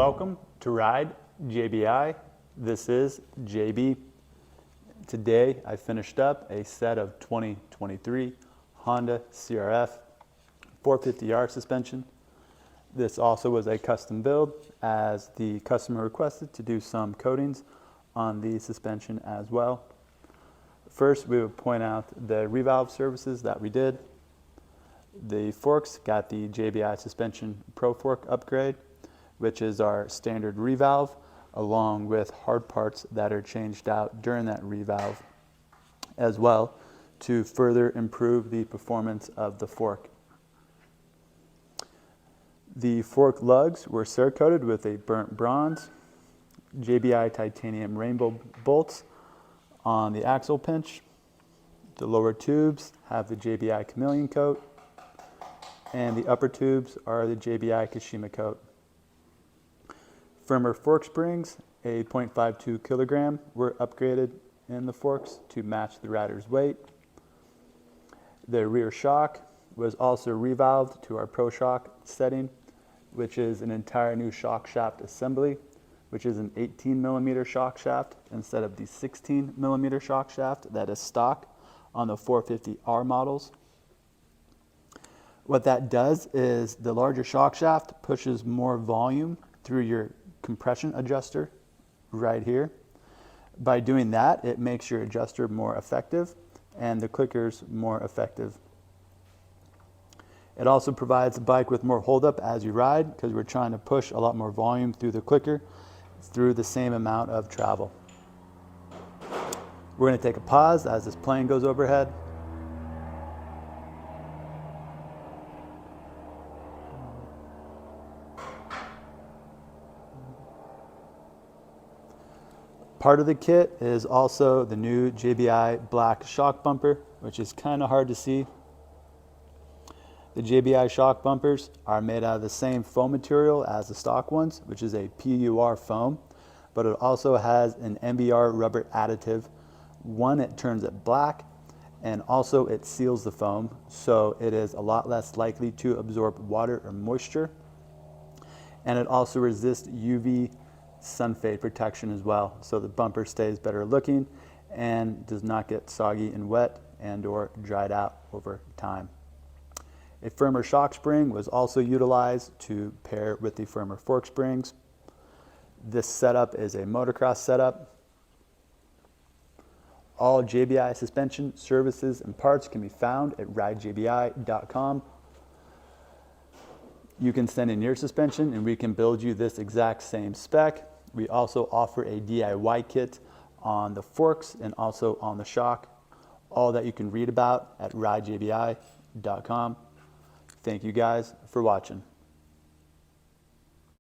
Welcome to Ride JBI. This is JB. Today I finished up a set of 2023 Honda CRF450R suspension. This also was a custom build as the customer requested to do some coatings on the suspension as well. First, we would point out the Revalve services that we did. The forks got the JBI Suspension Pro Fork upgrade, which is our standard revalve, along with hard parts that are changed out during that revalve as well to further improve the performance of the fork. The fork lugs were Cerakoted with a burnt bronze, JBI titanium rainbow bolts on the axle pinch. The lower tubes have the JBI chameleon coat, and the upper tubes are the JBI Kashima coat. Firmer fork springs, a 0.52 kilogram, were upgraded in the forks to match the rider's weight. The rear shock was also revalved to our Pro Shock setting, which is an entire new shock shaft assembly, which is an 18 millimeter shock shaft instead of the 16 millimeter shock shaft that is stock on the 450R models. What that does is the larger shock shaft pushes more volume through your compression adjuster right here. By doing that, it makes your adjuster more effective and the clickers more effective. It also provides the bike with more holdup as you ride because we're trying to push a lot more volume through the clicker through the same amount of travel. We're going to take a pause as this plane goes overhead. Part of the kit is also the new JBI black shock bumper, which is kind of hard to see. The JBI shock bumpers are made out of the same foam material as the stock ones, which is a PUR foam, but it also has an MBR rubber additive. One, it turns it black, and also it seals the foam, so it is a lot less likely to absorb water or moisture. And it also resists UV sun fade protection as well, so the bumper stays better looking and does not get soggy and wet and or dried out over time. A firmer shock spring was also utilized to pair with the firmer fork springs. This setup is a motocross setup. All JBI suspension services and parts can be found at ridejbi.com. You can send in your suspension and we can build you this exact same spec. We also offer a DIY kit on the forks and also on the shock, all that you can read about at ridejbi.com. Thank you guys for watching.